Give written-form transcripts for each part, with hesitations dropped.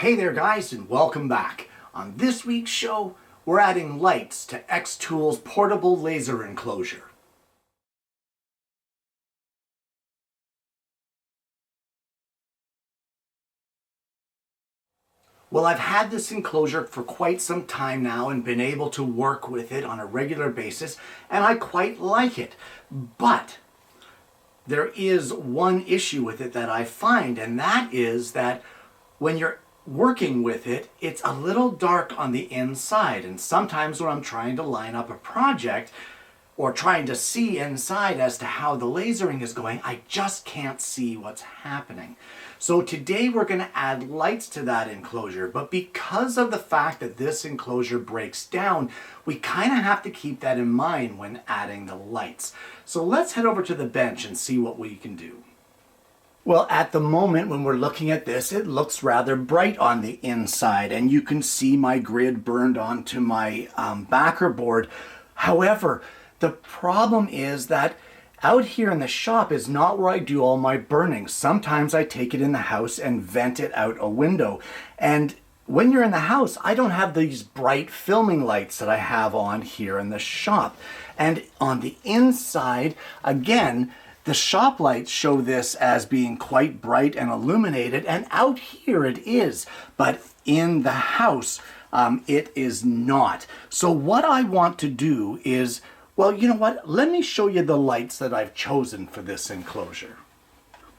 Hey there guys, and welcome back. On this week's show, we're adding lights to xTool's portable laser enclosure. Well, I've had this enclosure for quite some time now and been able to work with it on a regular basis, and I quite like it. But there is one issue with it that I find, and that is that when you're working with it, it's a little dark on the inside. And sometimes when I'm trying to line up a project or trying to see inside as to how the lasering is going, I just can't see what's happening. So today we're going to add lights to that enclosure, but because of the fact that this enclosure breaks down, we kind of have to keep that in mind when adding the lights. So let's head over to the bench and see what we can do. Well, at the moment when we're looking at this, it looks rather bright on the inside, and you can see my grid burned onto my backer board. However, the problem is that out here in the shop is not where I do all my burning. Sometimes I take it in the house and vent it out a window. And when you're in the house, I don't have these bright filming lights that I have on here in the shop. And on the inside, again, the shop lights show this as being quite bright and illuminated, and out here it is. But in the house, it is not. So what I want to do is, well, you know what? Let me show you the lights that I've chosen for this enclosure.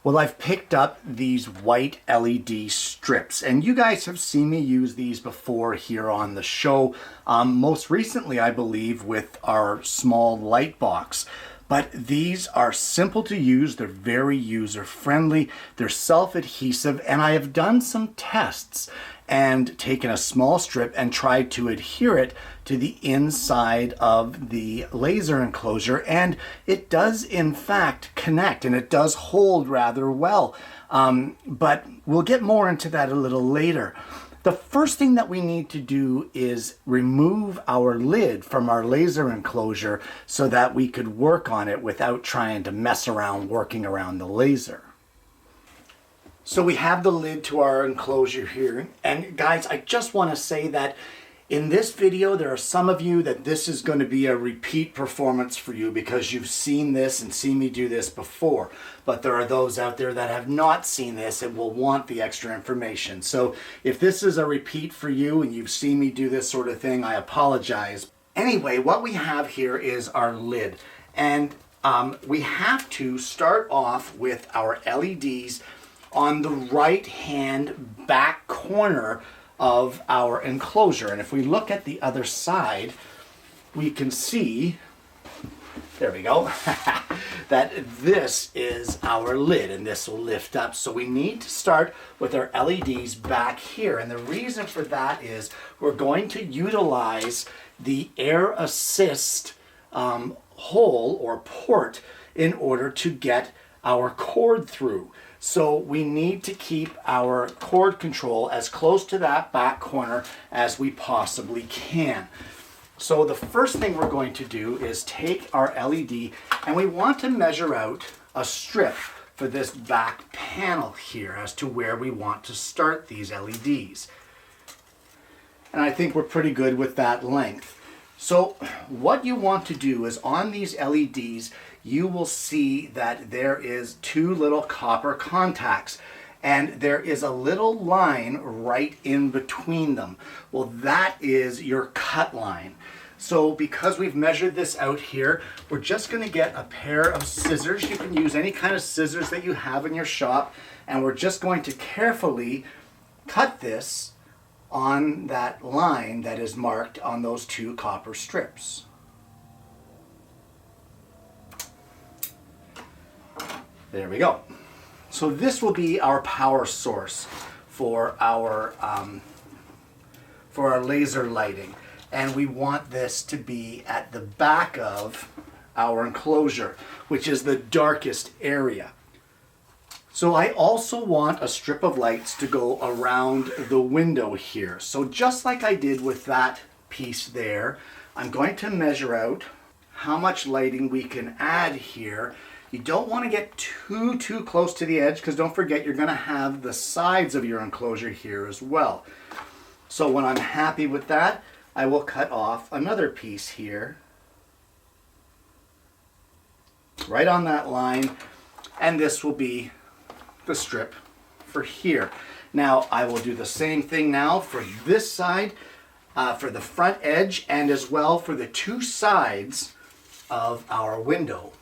Well, I've picked up these white LED strips, and you guys have seen me use these before here on the show. Most recently, I believe, with our small light box. But these are simple to use, they're very user-friendly, they're self-adhesive, and I have done some tests and taken a small strip and tried to adhere it to the inside of the laser enclosure, and it does in fact connect, and it does hold rather well. But we'll get more into that a little later. The first thing that we need to do is remove our lid from our laser enclosure so that we could work on it without trying to mess around working around the laser. So we have the lid to our enclosure here, and guys, I just want to say that in this video, there are some of you that this is going to be a repeat performance for you because you've seen this and seen me do this before. But there are those out there that have not seen this and will want the extra information. So if this is a repeat for you and you've seen me do this sort of thing, I apologize. Anyway, what we have here is our lid. And we have to start off with our LEDs on the right-hand back corner of our enclosure. And if we look at the other side, we can see, there we go, that this is our lid, and this will lift up. So we need to start with our LEDs back here. And the reason for that is we're going to utilize the air assist hole or port in order to get our cord through. So we need to keep our cord control as close to that back corner as we possibly can. So the first thing we're going to do is take our LED, and we want to measure out a strip for this back panel here as to where we want to start these LEDs. And I think we're pretty good with that length. So what you want to do is on these LEDs, you will see that there is two little copper contacts, and there is a little line right in between them. Well, that is your cut line. So because we've measured this out here, we're just going to get a pair of scissors. You can use any kind of scissors that you have in your shop, and we're just going to carefully cut this on that line that is marked on those two copper strips. There we go. So this will be our power source for our laser lighting, and we want this to be at the back of our enclosure, which is the darkest area. So I also want a strip of lights to go around the window here. So just like I did with that piece there, I'm going to measure out how much lighting we can add here You don't want to get too close to the edge, because don't forget you're going to have the sides of your enclosure here as well. So when I'm happy with that, I will cut off another piece here, right on that line, and this will be the strip for here. Now I will do the same thing now for this side, for the front edge, and as well for the two sides of our window.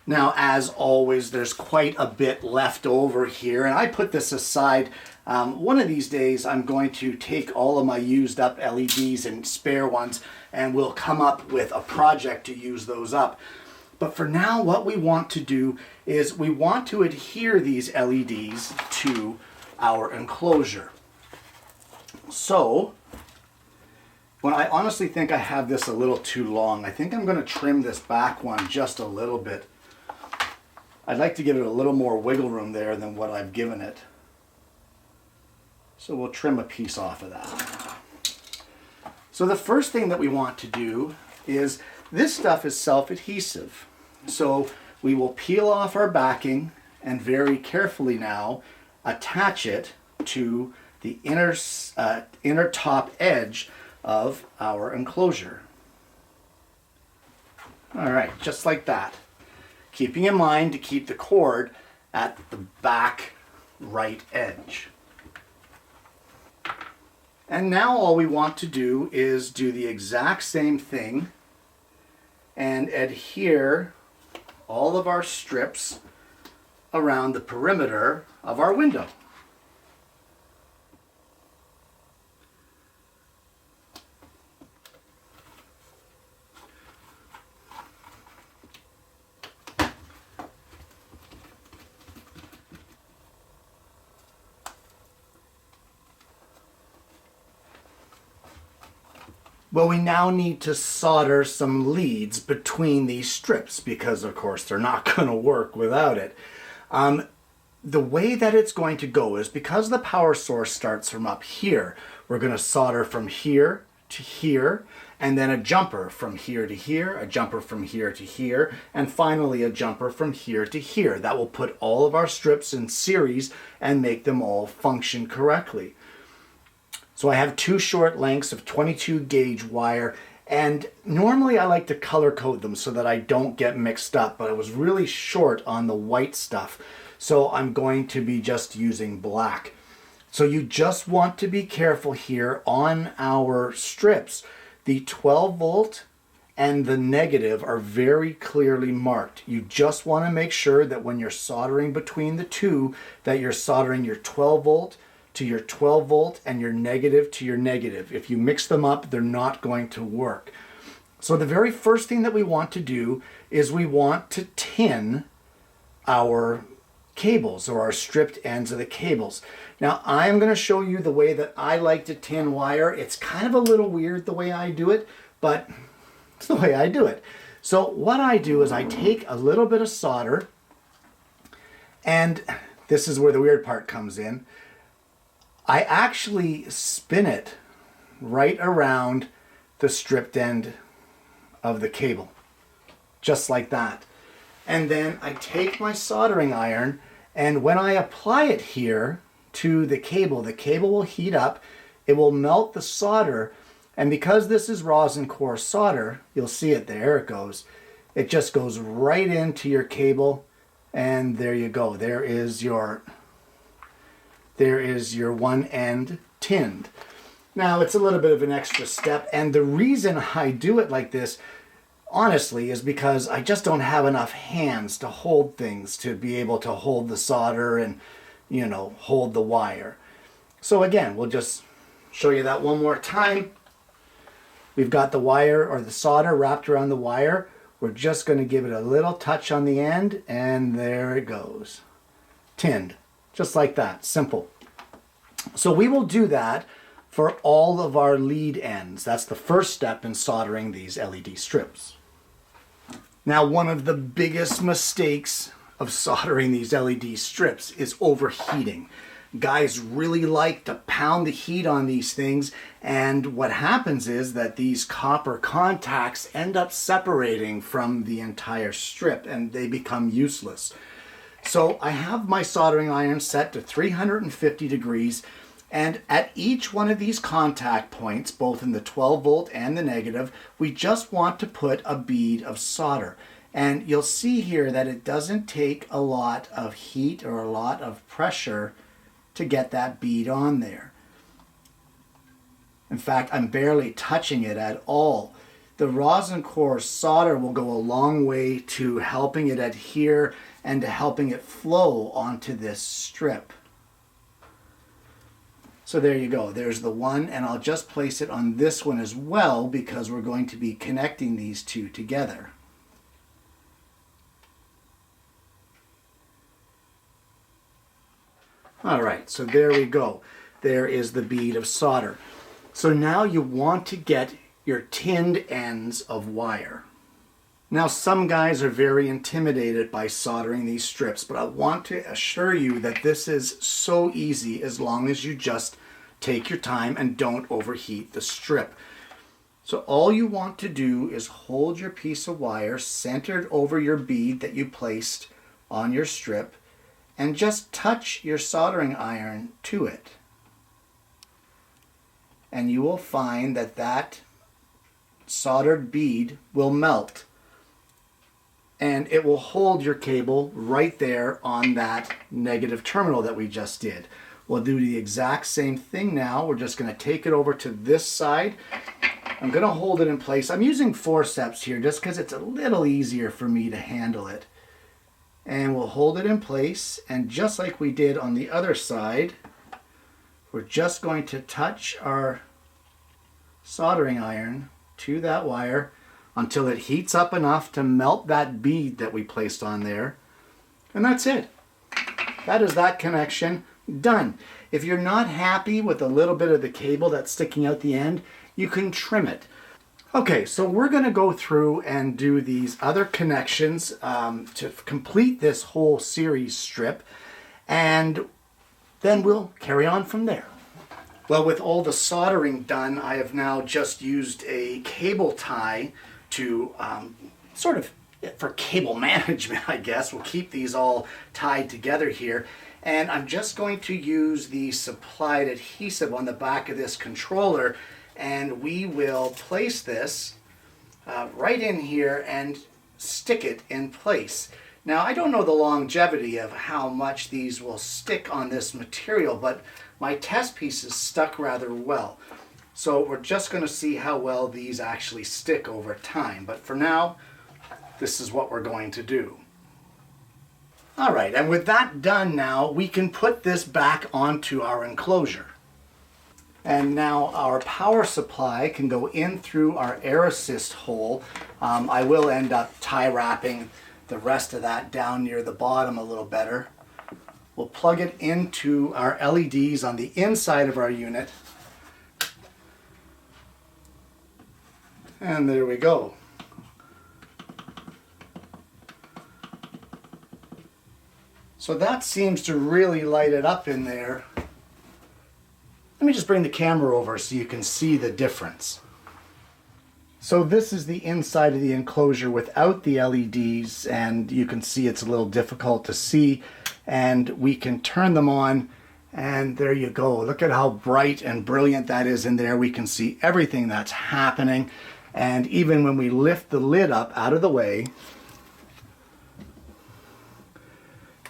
Now, as always, there's quite a bit left over here, and I put this aside. One of these days, I'm going to take all of my used up LEDs and spare ones, and we'll come up with a project to use those up. But for now, what we want to do is we want to adhere these LEDs to our enclosure. So, when I honestly think I have this a little too long, I think I'm going to trim this back one just a little bit. I'd like to give it a little more wiggle room there than what I've given it. So we'll trim a piece off of that. So the first thing that we want to do is, this stuff is self-adhesive. So we will peel off our backing and very carefully now attach it to the inner top edge of our enclosure. All right, just like that. Keeping in mind to keep the cord at the back right edge. And now all we want to do is do the exact same thing and adhere all of our strips around the perimeter of our window. Well, we now need to solder some leads between these strips, because of course they're not going to work without it. The way that it's going to go is, because the power source starts from up here, we're going to solder from here to here, and then a jumper from here to here, a jumper from here to here, and finally a jumper from here to here. That will put all of our strips in series and make them all function correctly. So I have two short lengths of 22 gauge wire, and normally I like to color code them so that I don't get mixed up, but I was really short on the white stuff, so I'm going to be just using black. So you just want to be careful here on our strips. The 12 volt and the negative are very clearly marked. You just want to make sure that when you're soldering between the two, that you're soldering your 12 volt to your 12 volt and your negative to your negative. If you mix them up, they're not going to work. So the very first thing that we want to do is we want to tin our cables, or our stripped ends of the cables. Now I'm going to show you the way that I like to tin wire. It's kind of a little weird the way I do it, but it's the way I do it. So what I do is I take a little bit of solder, and this is where the weird part comes in. I actually spin it right around the stripped end of the cable, just like that. And then I take my soldering iron, and when I apply it here to the cable will heat up, it will melt the solder, and because this is rosin core solder, you'll see it there, it goes. It just goes right into your cable, and there you go. There is your one end tinned. Now it's a little bit of an extra step, and the reason I do it like this, honestly, is because I just don't have enough hands to hold things, to be able to hold the solder and, you know, hold the wire. So again, we'll just show you that one more time. We've got the wire, or the solder, wrapped around the wire. We're just going to give it a little touch on the end, and there it goes. Tinned. Just like that, simple. So we will do that for all of our lead ends. That's the first step in soldering these LED strips. Now, one of the biggest mistakes of soldering these LED strips is overheating. Guys really like to pound the heat on these things, and what happens is that these copper contacts end up separating from the entire strip and they become useless. So I have my soldering iron set to 350 degrees, and at each one of these contact points, both in the 12 volt and the negative, we just want to put a bead of solder. And you'll see here that it doesn't take a lot of heat or a lot of pressure to get that bead on there. In fact, I'm barely touching it at all. The rosin core solder will go a long way to helping it adhere and to helping it flow onto this strip. So there you go, there's the one, and I'll just place it on this one as well because we're going to be connecting these two together. Alright, so there we go. There is the bead of solder. So now you want to get your tinned ends of wire. Now some guys are very intimidated by soldering these strips, but I want to assure you that this is so easy as long as you just take your time and don't overheat the strip. So all you want to do is hold your piece of wire centered over your bead that you placed on your strip and just touch your soldering iron to it. And you will find that that soldered bead will melt. And it will hold your cable right there on that negative terminal that we just did. We'll do the exact same thing now. We're just going to take it over to this side. I'm going to hold it in place. I'm using forceps here just because it's a little easier for me to handle it. And we'll hold it in place, and just like we did on the other side, we're just going to touch our soldering iron to that wire until it heats up enough to melt that bead that we placed on there. And that's it. That is that connection done. If you're not happy with a little bit of the cable that's sticking out the end, you can trim it. Okay, so we're going to go through and do these other connections to complete this whole series strip, and then we'll carry on from there. Well, with all the soldering done, I have now just used a cable tie to sort of for cable management, I guess. We'll keep these all tied together here. And I'm just going to use the supplied adhesive on the back of this controller, and we will place this right in here and stick it in place. Now, I don't know the longevity of how much these will stick on this material, but my test pieces stuck rather well. So we're just going to see how well these actually stick over time. But for now, this is what we're going to do. Alright, and with that done now, we can put this back onto our enclosure. And now our power supply can go in through our air assist hole. I will end up tie wrapping the rest of that down near the bottom a little better. We'll plug it into our LEDs on the inside of our unit. And there we go. So that seems to really light it up in there. Let me just bring the camera over so you can see the difference. So this is the inside of the enclosure without the LEDs, and you can see it's a little difficult to see, and we can turn them on, and there you go. Look at how bright and brilliant that is in there. We can see everything that's happening, and even when we lift the lid up out of the way,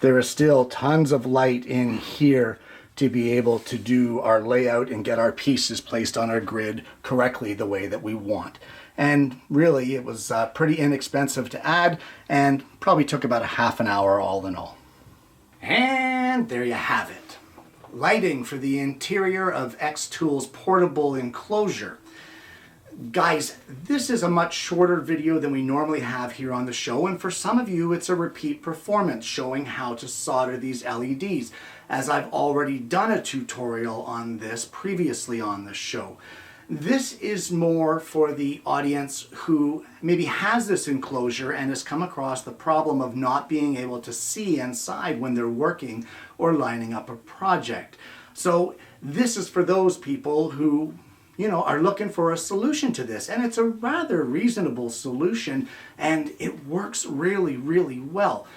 there is still tons of light in here to be able to do our layout and get our pieces placed on our grid correctly the way that we want. And really, it was pretty inexpensive to add, and probably took about a half an hour all in all. And there you have it. Lighting for the interior of xTool's portable enclosure. Guys, this is a much shorter video than we normally have here on the show, and for some of you it's a repeat performance showing how to solder these LEDs, as I've already done a tutorial on this previously on the show. This is more for the audience who maybe has this enclosure and has come across the problem of not being able to see inside when they're working or lining up a project. So this is for those people who, are looking for a solution to this. And it's a rather reasonable solution, and it works really, really well.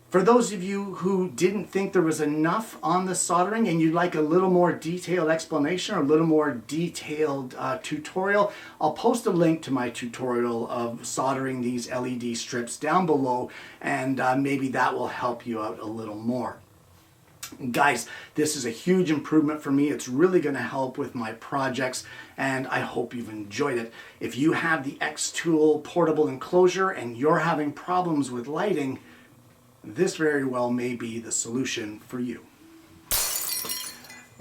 For those of you who didn't think there was enough on the soldering and you'd like a little more detailed explanation or a little more detailed tutorial, I'll post a link to my tutorial of soldering these LED strips down below, and maybe that will help you out a little more. Guys, this is a huge improvement for me. It's really going to help with my projects, and I hope you've enjoyed it. If you have the xTool portable enclosure and you're having problems with lighting, this very well may be the solution for you.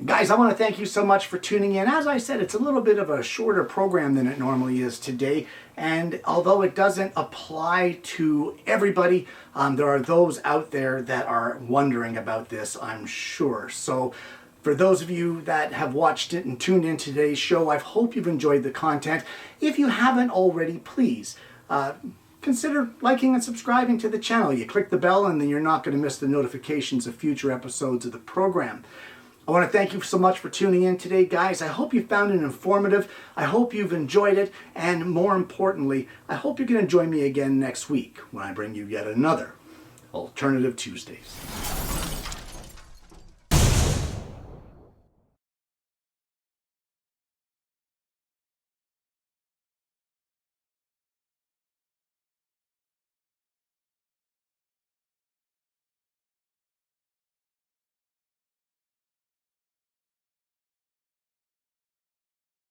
Guys, I want to thank you so much for tuning in. As I said, it's a little bit of a shorter program than it normally is today, and although it doesn't apply to everybody, there are those out there that are wondering about this, I'm sure. So for those of you that have watched it and tuned in today's show, I hope you've enjoyed the content. If you haven't already, please consider liking and subscribing to the channel. You click the bell and then you're not going to miss the notifications of future episodes of the program. I want to thank you so much for tuning in today, guys. I hope you found it informative. I hope you've enjoyed it. And more importantly, I hope you can join me again next week when I bring you yet another Alternative Tuesdays.